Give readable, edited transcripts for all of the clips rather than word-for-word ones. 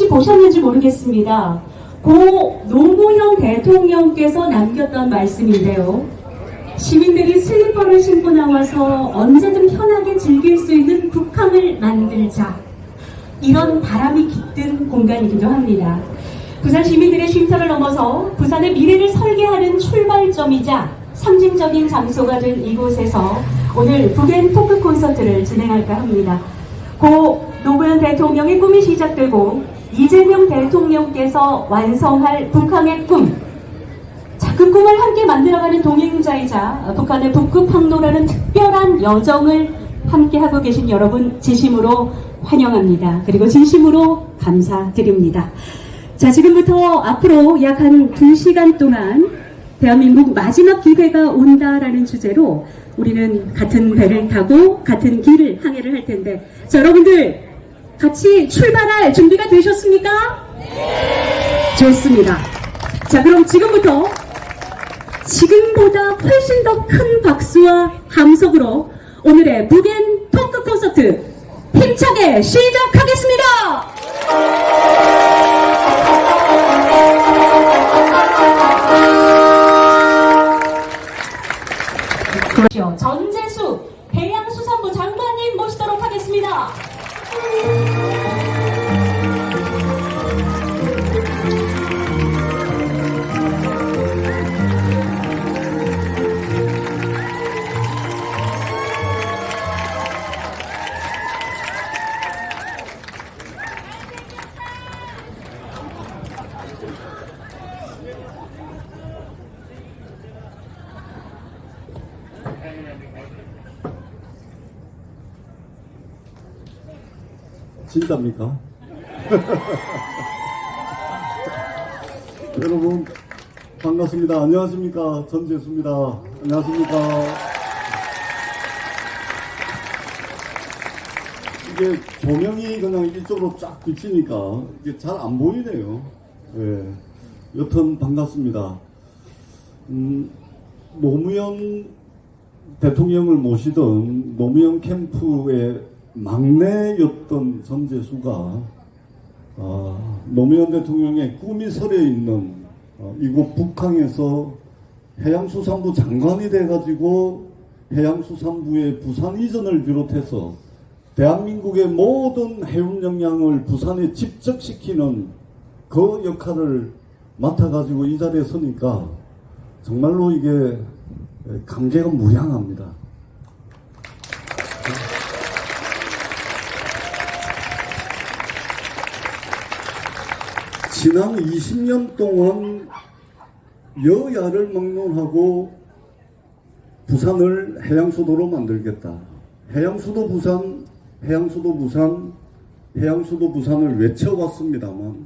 혹시 보셨는지 모르겠습니다. 고 노무현 대통령께서 남겼던 말씀인데요. 시민들이 슬리퍼를 신고 나와서 언제든 편하게 즐길 수 있는 북한을 만들자. 이런 바람이 깃든 공간이기도 합니다. 부산 시민들의 쉼터를 넘어서 부산의 미래를 설계하는 출발점이자 상징적인 장소가 된 이곳에서 오늘 북앤 토크 콘서트를 진행할까 합니다. 고 노무현 대통령의 꿈이 시작되고 이재명 대통령께서 완성할 북한의 꿈. 자, 그 꿈을 함께 만들어가는 동행자이자 북한의 북극 항로라는 특별한 여정을 함께하고 계신 여러분 진심으로 환영합니다. 그리고 진심으로 감사드립니다. 자, 지금부터 앞으로 약 한 2시간 동안 대한민국 마지막 기회가 온다라는 주제로 우리는 같은 배를 타고 같은 길을 항해를 할 텐데, 자, 여러분들 같이 출발할 준비가 되셨습니까? 네. 좋습니다. 자, 그럼 지금부터 지금보다 훨씬 더 큰 박수와 함성으로 오늘의 북앤 토크 콘서트 힘차게 시작하겠습니다. 그렇죠. 전재수 해양수산부 장관님 모시도록 하겠습니다. 진짜입니까? 여러분 반갑습니다. 안녕하십니까? 전재수입니다. 안녕하십니까? 이게 조명이 그냥 이쪽으로 쫙 비치니까 이게 잘 안 보이네요. 예. 여튼 반갑습니다. 노무현 대통령을 모시던 노무현 캠프의 막내였던 전재수가 노무현 대통령의 꿈이 서려 있는 이곳 북항에서 해양수산부 장관이 돼가지고 해양수산부의 부산 이전을 비롯해서 대한민국의 모든 해운 역량을 부산에 집적시키는 그 역할을 맡아가지고 이 자리에 서니까 정말로 이게 감개가 무량합니다. 지난 20년 동안 여야를 막론하고 부산을 해양수도로 만들겠다. 해양수도 부산, 해양수도 부산, 해양수도 부산을 외쳐왔습니다만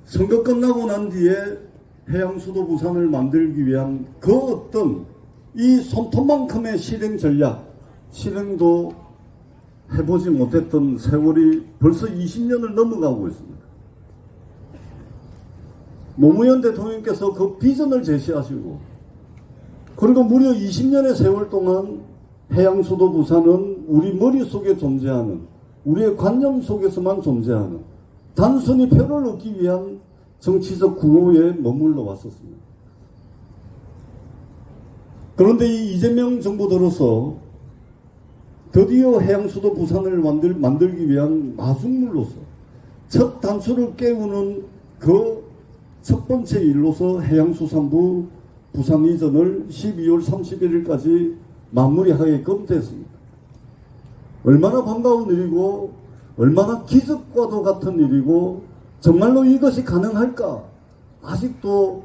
선거 끝나고 난 뒤에 해양수도 부산을 만들기 위한 그 어떤 이 손톱만큼의 실행 전략, 실행도 해보지 못했던 세월이 벌써 20년을 넘어가고 있습니다. 노무현 대통령께서 그 비전을 제시하시고 그리고 무려 20년의 세월 동안 해양수도 부산은 우리 머릿속에 존재하는 우리의 관념 속에서만 존재하는 단순히 표를 얻기 위한 정치적 구호에 머물러 왔었습니다. 그런데 이 이재명 정부 들어서 드디어 해양수도 부산을 만들기 위한 마중물로서 첫 단추를 깨우는 그 첫 번째 일로서 해양수산부 부산 이전을 12월 31일까지 마무리하게끔 됐습니다. 얼마나 반가운 일이고 얼마나 기적과도 같은 일이고 정말로 이것이 가능할까? 아직도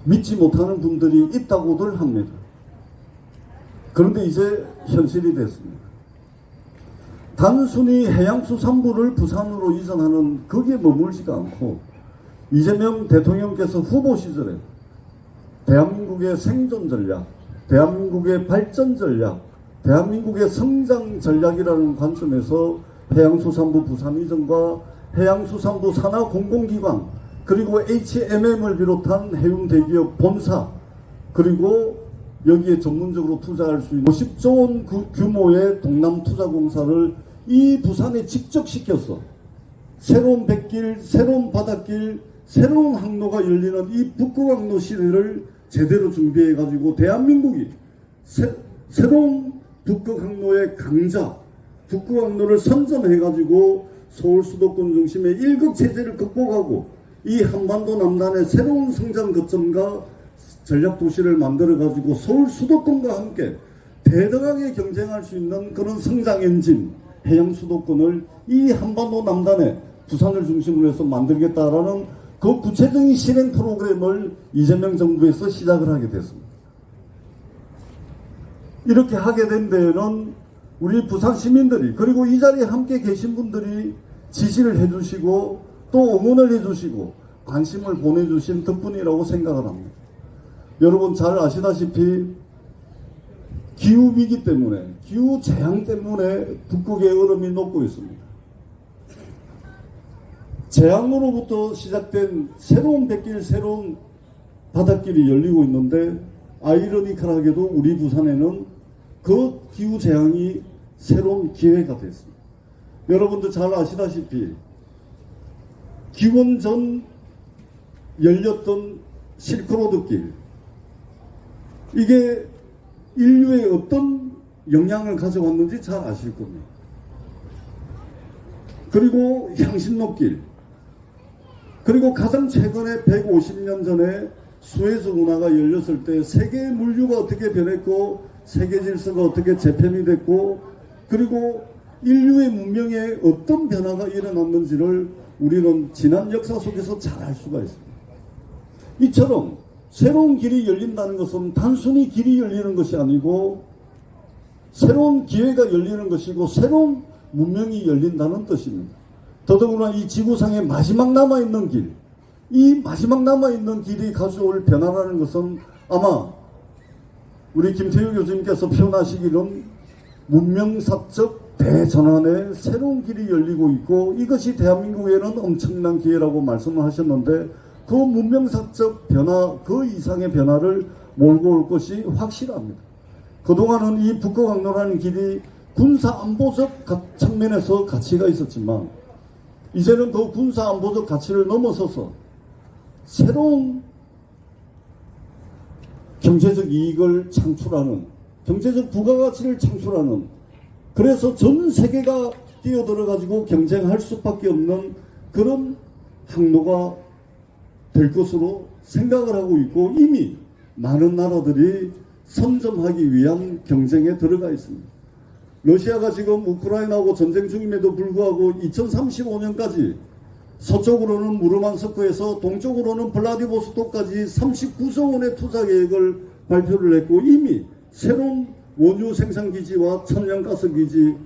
믿지 못하는 분들이 있다고들 합니다. 그런데 이제 현실이 됐습니다. 단순히 해양수산부를 부산으로 이전하는 거기에 머물지가 않고 이재명 대통령께서 후보 시절에 대한민국의 생존 전략, 대한민국의 발전 전략, 대한민국의 성장 전략이라는 관점에서 해양수산부 부산 이전과 해양수산부 산하 공공기관 그리고 HMM을 비롯한 해운 대기업 본사 그리고 여기에 전문적으로 투자할 수 있는 50조 원 규모의 동남투자공사를 이 부산에 직접 시켰어. 새로운 뱃길, 새로운 바닷길, 새로운 항로가 열리는 이 북극항로 시대를 제대로 준비해가지고 대한민국이 새로운 북극항로의 강자, 북극항로를 선점해가지고 서울 수도권 중심의 일극체제를 극복하고 이 한반도 남단의 새로운 성장 거점과 전략도시를 만들어가지고 서울 수도권과 함께 대등하게 경쟁할 수 있는 그런 성장 엔진, 해양 수도권을 이 한반도 남단에 부산을 중심으로 해서 만들겠다라는 그 구체적인 실행 프로그램을 이재명 정부에서 시작을 하게 됐습니다. 이렇게 하게 된 데에는 우리 부산 시민들이, 그리고 이 자리에 함께 계신 분들이 지지를 해주시고 또 응원을 해주시고 관심을 보내주신 덕분이라고 생각을 합니다. 여러분 잘 아시다시피 기후위기 때문에, 기후재앙 때문에 북극의 얼음이 녹고 있습니다. 재앙으로부터 시작된 새로운 뱃길, 새로운 바닷길이 열리고 있는데 아이러니컬하게도 우리 부산에는 그 기후재앙이 새로운 기회가 됐습니다. 여러분들 잘 아시다시피 기원 전 열렸던 실크로드길, 이게 인류에 어떤 영향을 가져왔는지 잘 아실 겁니다. 그리고 향신로길, 그리고 가장 최근에 150년 전에 수에즈 운하가 열렸을 때 세계의 물류가 어떻게 변했고 세계 질서가 어떻게 재편이 됐고 그리고 인류의 문명에 어떤 변화가 일어났는지를 우리는 지난 역사 속에서 잘 알 수가 있습니다. 이처럼 새로운 길이 열린다는 것은 단순히 길이 열리는 것이 아니고 새로운 기회가 열리는 것이고 새로운 문명이 열린다는 뜻입니다. 더더구나 이 지구상에 마지막 남아있는 길, 이 마지막 남아있는 길이 가져올 변화라는 것은 아마 우리 김태우 교수님께서 표현하시기로는 문명사적 대전환의 새로운 길이 열리고 있고 이것이 대한민국에는 엄청난 기회라고 말씀을 하셨는데 그 문명사적 변화, 그 이상의 변화를 몰고 올 것이 확실합니다. 그동안은 이 북극항로라는 길이 군사안보적 측면에서 가치가 있었지만 이제는 그 군사안보적 가치를 넘어서서 새로운 경제적 이익을 창출하는, 경제적 부가가치를 창출하는, 그래서 전 세계가 뛰어들어가지고 경쟁할 수밖에 없는 그런 항로가 될 것으로 생각을 하고 있고 이미 많은 나라들이 선점하기 위한 경쟁에 들어가 있습니다. 러시아가 지금 우크라이나하고 전쟁 중임에도 불구하고 2035년까지 서쪽으로는 무르만스크에서 동쪽으로는 블라디보스토크까지 39조 원의 투자 계획을 발표를 했고 이미 새로운 원유 생산기지와 천연가스기지를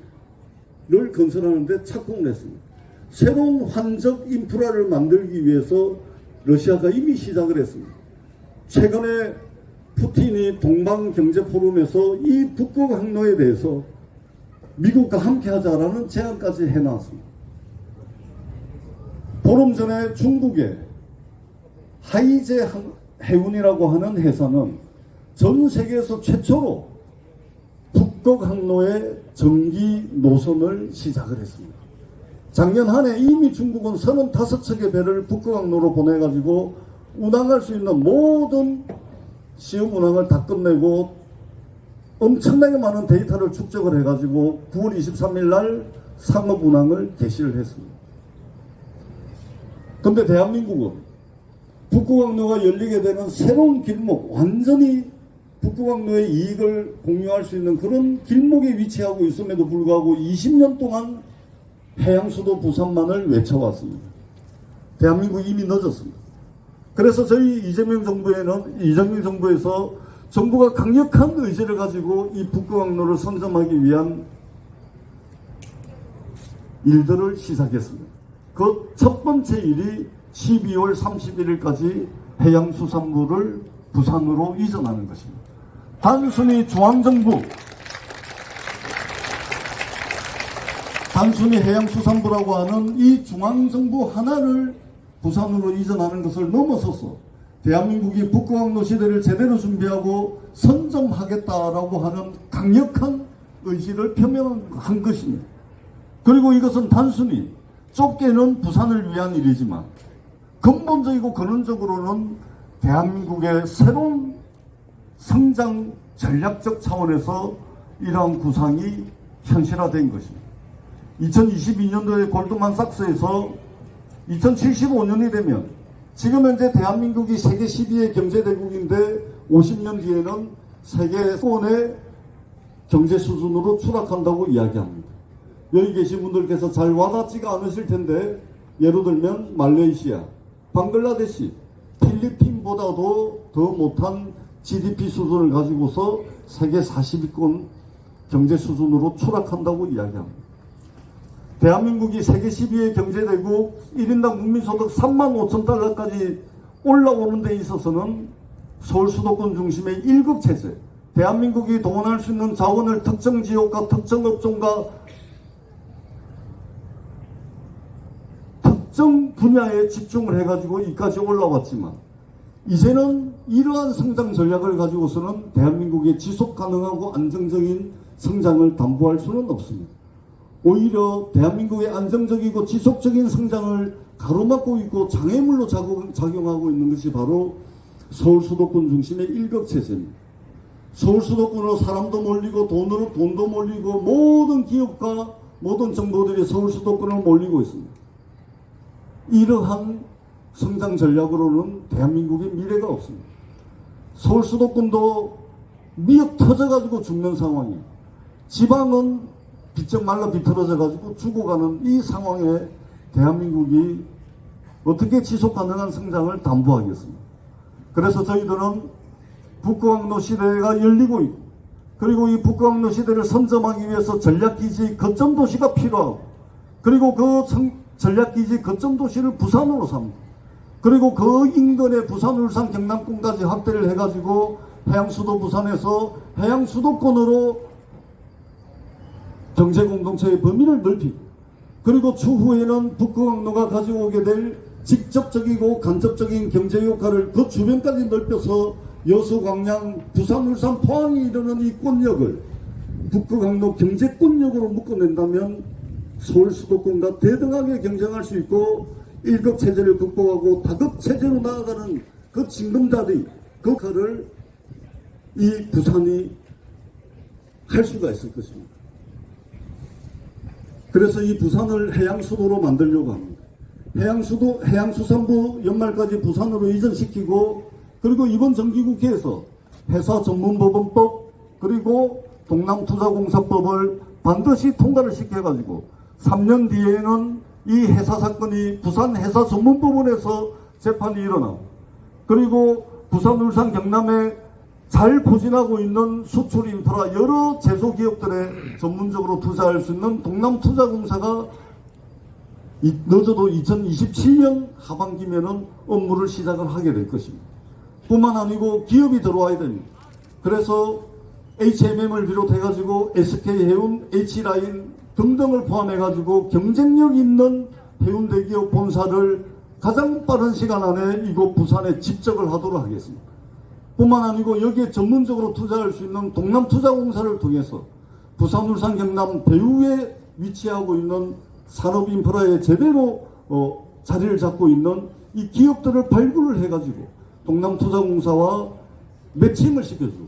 건설하는 데 착공을 했습니다. 새로운 환적 인프라를 만들기 위해서 러시아가 이미 시작을 했습니다. 최근에 푸틴이 동방경제포럼에서 이 북극항로에 대해서 미국과 함께하자라는 제안까지 해놨습니다. 보름 전에 중국의 하이제 해운이라고 하는 회사는 전 세계에서 최초로 북극항로의 전기 노선을 시작을 했습니다. 작년 한 해 이미 중국은 35척의 배를 북극항로로 보내가지고 운항할 수 있는 모든 시험 운항을 다 끝내고 엄청나게 많은 데이터를 축적을 해가지고 9월 23일 날 상업 운항을 개시를 했습니다. 그런데 대한민국은 북극항로가 열리게 되는 새로운 길목, 완전히 북극항로의 이익을 공유할 수 있는 그런 길목에 위치하고 있음에도 불구하고 20년 동안 해양수도 부산만을 외쳐왔습니다. 대한민국이 이미 늦었습니다. 그래서 저희 이재명 정부에서 정부가 강력한 의지를 가지고 이 북극항로를 선점하기 위한 일들을 시작했습니다. 그 첫 번째 일이 12월 31일까지 해양수산부를 부산으로 이전하는 것입니다. 단순히 중앙정부, 단순히 해양수산부라고 하는 이 중앙정부 하나를 부산으로 이전하는 것을 넘어서서 대한민국이 북극항로 시대를 제대로 준비하고 선점하겠다라고 하는 강력한 의지를 표명한 것입니다. 그리고 이것은 단순히 좁게는 부산을 위한 일이지만 근본적이고 근원적으로는 대한민국의 새로운 성장 전략적 차원에서 이러한 구상이 현실화된 것입니다. 2022년도에 골드만삭스에서 2075년이 되면 지금 현재 대한민국이 세계 12의 경제대국인데 50년 뒤에는 세계권의 경제 수준으로 추락한다고 이야기합니다. 여기 계신 분들께서 잘 와닿지가 않으실 텐데 예를 들면 말레이시아, 방글라데시, 필리핀보다도 더 못한 GDP 수준을 가지고서 세계 40위권 경제 수준으로 추락한다고 이야기합니다. 대한민국이 세계 12의 경제대국 1인당 국민소득 3만 5천 달러까지 올라오는 데 있어서는 서울 수도권 중심의 1급 체제, 대한민국이 동원할 수 있는 자원을 특정 지역과 특정 업종과 특정 분야에 집중을 해가지고 이까지 올라왔지만 이제는 이러한 성장 전략을 가지고서는 대한민국의 지속 가능하고 안정적인 성장을 담보할 수는 없습니다. 오히려 대한민국의 안정적이고 지속적인 성장을 가로막고 있고 장애물로 작용하고 있는 것이 바로 서울 수도권 중심의 1급 체제입니다. 서울 수도권으로 사람도 몰리고 돈도 몰리고 모든 기업과 모든 정보들이 서울 수도권으로 몰리고 있습니다. 이러한 성장 전략으로는 대한민국의 미래가 없습니다. 서울 수도권도 미어 터져가지고 죽는 상황이에요. 지방은 비쩍 말라 비틀어져가지고 죽어가는 이 상황에 대한민국이 어떻게 지속 가능한 성장을 담보하겠습니까? 그래서 저희들은 북구항로 시대가 열리고 있고 그리고 이 북구항로 시대를 선점하기 위해서 전략기지 거점 도시가 필요하고 그리고 그 전략기지 거점 도시를 부산으로 삼고 그리고 그 인근에 부산, 울산, 경남권까지 확대를 해가지고 해양수도 부산에서 해양수도권으로 경제공동체의 범위를 넓히고 그리고 추후에는 북구항로가 가지고 오게 될 직접적이고 간접적인 경제 효과를 그 주변까지 넓혀서 여수, 광양, 부산, 울산, 포항이 이르는 이 권역을 북구항로 경제권역으로 묶어낸다면 서울 수도권과 대등하게 경쟁할 수 있고 1급 체제를 극복하고 다급 체제로 나아가는 그 징검다리 그 역할을 이 부산이 할 수가 있을 것입니다. 그래서 이 부산을 해양수도로 만들려고 합니다. 해양수산부 연말까지 부산으로 이전시키고 그리고 이번 정기국회에서 회사전문법원법 그리고 동남투자공사법을 반드시 통과를 시켜가지고 3년 뒤에는 이 회사 사건이 부산 회사전문법원에서 재판이 일어나고 그리고 부산, 울산, 경남에 잘 포진하고 있는 수출 인프라 여러 제소기업들에 전문적으로 투자할 수 있는 동남투자공사가 늦어도 2027년 하반기면은 업무를 시작을 하게 될 것입니다. 뿐만 아니고 기업이 들어와야 됩니다. 그래서 HMM을 비롯해가지고 SK해운, H라인 등등을 포함해가지고 경쟁력 있는 해운대 기업 본사를 가장 빠른 시간 안에 이곳 부산에 집적을 하도록 하겠습니다. 뿐만 아니고 여기에 전문적으로 투자할 수 있는 동남투자공사를 통해서 부산, 울산, 경남 배후에 위치하고 있는 산업인프라에 제대로 자리를 잡고 있는 이 기업들을 발굴을 해가지고 동남투자공사와 매칭을 시켜주고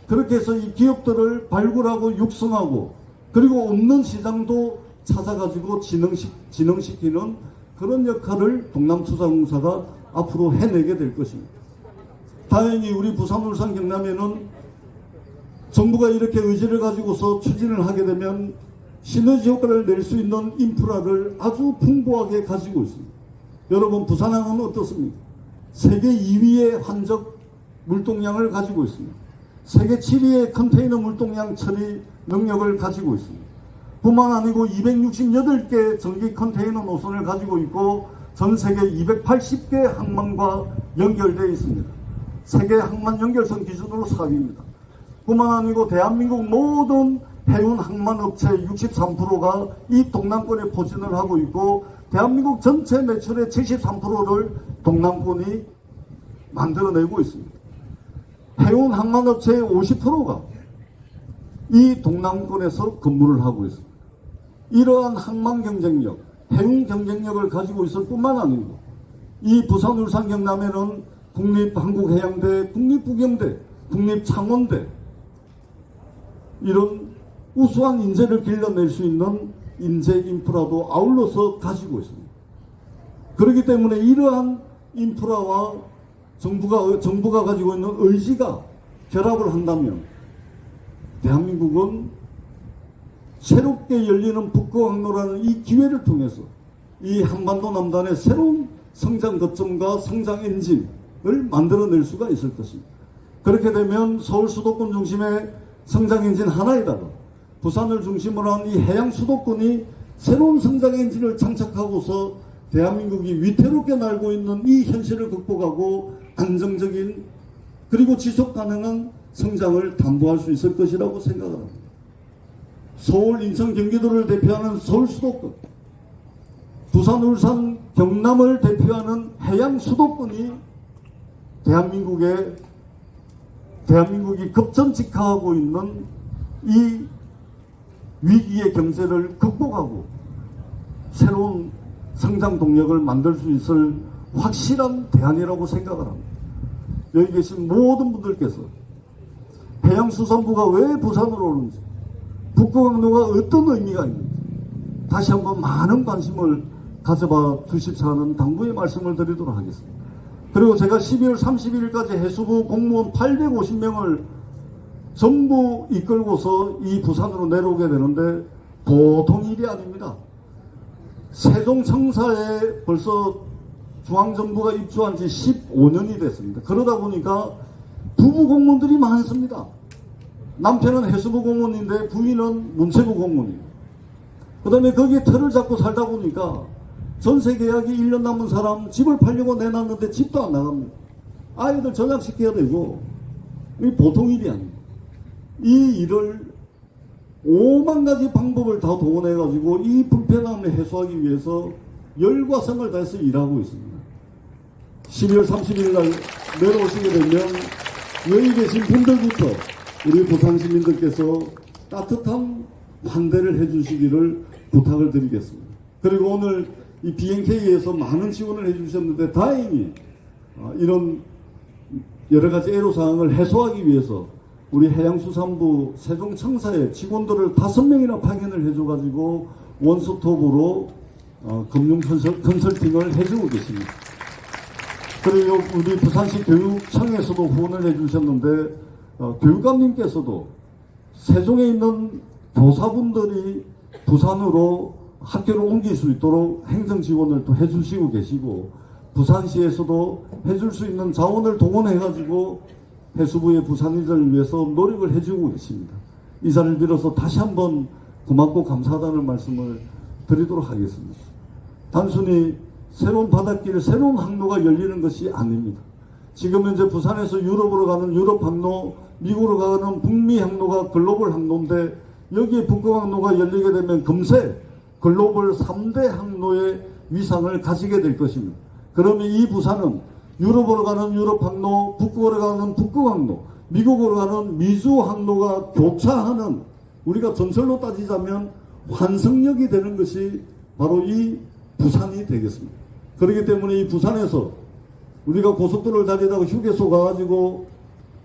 그렇게 해서 이 기업들을 발굴하고 육성하고 그리고 없는 시장도 찾아가지고 진흥시키는 그런 역할을 동남투자공사가 앞으로 해내게 될 것입니다. 다행히 우리 부산, 울산, 경남에는 정부가 이렇게 의지를 가지고서 추진을 하게 되면 시너지 효과를 낼 수 있는 인프라를 아주 풍부하게 가지고 있습니다. 여러분 부산항은 어떻습니까? 세계 2위의 환적 물동량을 가지고 있습니다. 세계 7위의 컨테이너 물동량 처리 능력을 가지고 있습니다. 뿐만 아니고 268개 전기 컨테이너 노선을 가지고 있고 전 세계 280개 항만과 연결되어 있습니다. 세계 항만 연결선 기준으로 4위입니다. 뿐만 아니고 대한민국 모든 해운 항만업체 63%가 이 동남권에 포진을 하고 있고 대한민국 전체 매출의 73%를 동남권이 만들어내고 있습니다. 해운 항만업체의 50%가 이 동남권에서 근무를 하고 있습니다. 이러한 항만 경쟁력, 해운 경쟁력을 가지고 있을 뿐만 아니고 이 부산, 울산, 경남에는 국립한국해양대, 국립국영대, 국립창원대 이런 우수한 인재를 길러낼 수 있는 인재 인프라도 아울러서 가지고 있습니다. 그렇기 때문에 이러한 인프라와 정부가 가지고 있는 의지가 결합을 한다면 대한민국은 새롭게 열리는 북극항로라는 이 기회를 통해서 이 한반도 남단의 새로운 성장 거점과 성장 엔진을 만들어낼 수가 있을 것입니다. 그렇게 되면 서울 수도권 중심의 성장 엔진 하나에다가 부산을 중심으로 한 이 해양 수도권이 새로운 성장 엔진을 장착하고서 대한민국이 위태롭게 날고 있는 이 현실을 극복하고 안정적인 그리고 지속 가능한 성장을 담보할 수 있을 것이라고 생각을 합니다. 서울, 인천, 경기도를 대표하는 서울 수도권, 부산, 울산, 경남을 대표하는 해양 수도권이 대한민국이 급전직하하고 있는 이 위기의 경제를 극복하고 새로운 성장 동력을 만들 수 있을 확실한 대안이라고 생각을 합니다. 여기 계신 모든 분들께서 해양수산부가 왜 부산으로 오는지, 북극항로가 어떤 의미가 있는지 다시 한번 많은 관심을 가져봐 주십사는 당부의 말씀을 드리도록 하겠습니다. 그리고 제가 12월 31일까지 해수부 공무원 850명을 전부 이끌고서 이 부산으로 내려오게 되는데 보통 일이 아닙니다. 세종청사에 벌써 중앙정부가 입주한 지 15년이 됐습니다. 그러다 보니까 부부 공무원들이 많습니다. 남편은 해수부 공무원인데 부인은 문체부 공무원입니다. 그 다음에 거기에 틀을 잡고 살다 보니까 전세 계약이 1년 남은 사람 집을 팔려고 내놨는데 집도 안 나갑니다. 아이들 전학시켜야 되고 이게 보통 일이 아닙니다. 이 일을 5만 가지 방법을 다 동원해가지고 이 불편함을 해소하기 위해서 열과 성을 다해서 일하고 있습니다. 12월 30일 날 내려오시게 되면 여기 계신 분들부터 우리 부산 시민들께서 따뜻한 환대를 해주시기를 부탁을 드리겠습니다. 그리고 오늘 이 BNK에서 많은 지원을 해주셨는데 다행히 이런 여러 가지 애로사항을 해소하기 위해서 우리 해양수산부 세종청사에 직원들을 5명이나 파견을 해줘가지고 원스톱으로 금융 컨설팅을 해주고 계십니다. 그리고 우리 부산시 교육청에서도 후원을 해주셨는데 교육감님께서도 세종에 있는 교사분들이 부산으로 학교를 옮길 수 있도록 행정 지원을 또 해주시고 계시고 부산시에서도 해줄 수 있는 자원을 동원해가지고 해수부의 부산 이전을 위해서 노력을 해주고 계십니다. 이 자리를 빌어서 다시 한번 고맙고 감사하다는 말씀을 드리도록 하겠습니다. 단순히 새로운 바닷길, 새로운 항로가 열리는 것이 아닙니다. 지금 현재 부산에서 유럽으로 가는 유럽 항로, 미국으로 가는 북미 항로가 글로벌 항로인데 여기에 북극 항로가 열리게 되면 금세 글로벌 3대 항로의 위상을 가지게 될 것입니다. 그러면 이 부산은 유럽으로 가는 유럽 항로, 북극으로 가는 북극 항로, 미국으로 가는 미주 항로가 교차하는 우리가 전설로 따지자면 환승역이 되는 것이 바로 이 부산이 되겠습니다. 그렇기 때문에 이 부산에서 우리가 고속도로를 다니다가 휴게소 가가지고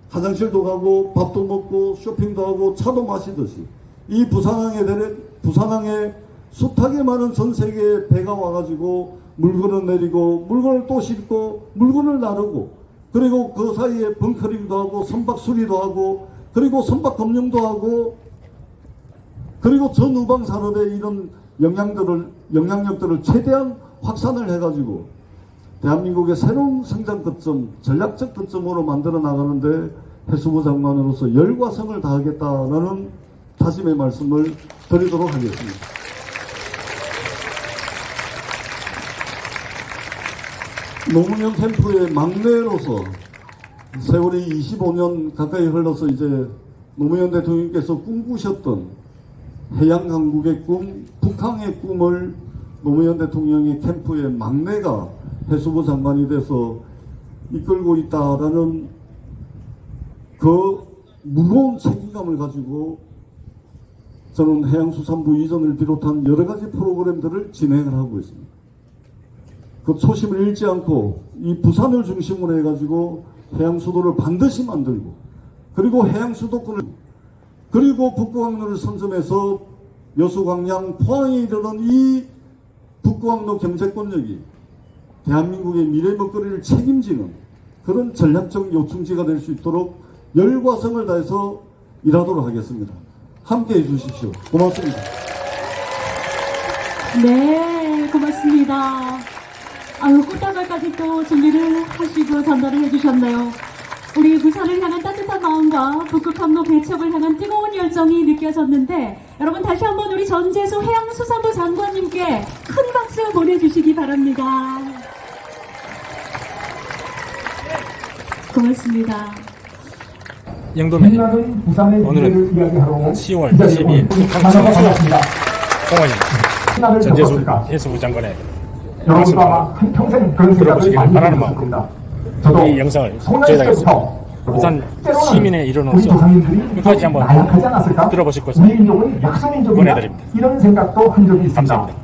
화장실도 가고 밥도 먹고 쇼핑도 하고 차도 마시듯이 이 부산항에 숱하게 많은 전 세계의 배가 와가지고 물건을 내리고 물건을 또 싣고 물건을 나르고 그리고 그 사이에 벙커링도 하고 선박 수리도 하고 그리고 선박 검증도 하고 그리고 전후방 산업의 이런 영향력들을 최대한 확산을 해가지고 대한민국의 새로운 성장 거점, 전략적 거점으로 만들어 나가는데 해수부 장관으로서 열과 성을 다하겠다라는 다짐의 말씀을 드리도록 하겠습니다. 노무현 캠프의 막내로서 세월이 25년 가까이 흘러서 이제 노무현 대통령께서 꿈꾸셨던 해양강국의 꿈, 북항의 꿈을 노무현 대통령의 캠프의 막내가 해수부 장관이 돼서 이끌고 있다라는 그 무거운 책임감을 가지고 저는 해양수산부 이전을 비롯한 여러 가지 프로그램들을 진행을 하고 있습니다. 그 초심을 잃지 않고 이 부산을 중심으로 해가지고 해양수도를 반드시 만들고, 그리고 해양수도권을, 그리고 북구항로를 선점해서 여수광양 포항에 이르는 이 북구항로 경제권력이 대한민국의 미래 먹거리를 책임지는 그런 전략적 요충지가 될 수 있도록 열과성을 다해서 일하도록 하겠습니다. 함께 해주십시오. 고맙습니다. 네, 고맙습니다. 아유, 꽃다발까지 또 준비를 하시고 전달을 해주셨네요. 우리 부산을 향한 따뜻한 마음과 북극항로 개척을 향한 뜨거운 열정이 느껴졌는데, 여러분 다시 한번 우리 전재수 해양수산부 장관님께 큰 박수 보내주시기 바랍니다. 고맙습니다. 영도면 빛나는 부산의 오늘은 미래를 이야기하러 10월 기자들 22일 여러분, 북한청 반갑습니다. 공원입니다. 신화를 전재수 겪었을까? 해수부 장관의 여러분도 아마 한평생 그런 생각을 들어보시기를 많이 바라는 해보셨을 마음. 겁니다. 저도 이 영상을 소년 제작했습니다. 시절부터 부산 때로는 시민의 우리 일원으로서 부산인들이 끝까지 한번 나약하지 않았을까? 들어보실 것을 우리 민족은 약소민족이다. 권해드립니다. 이런 생각도 한 적이 있습니다. 감사합니다.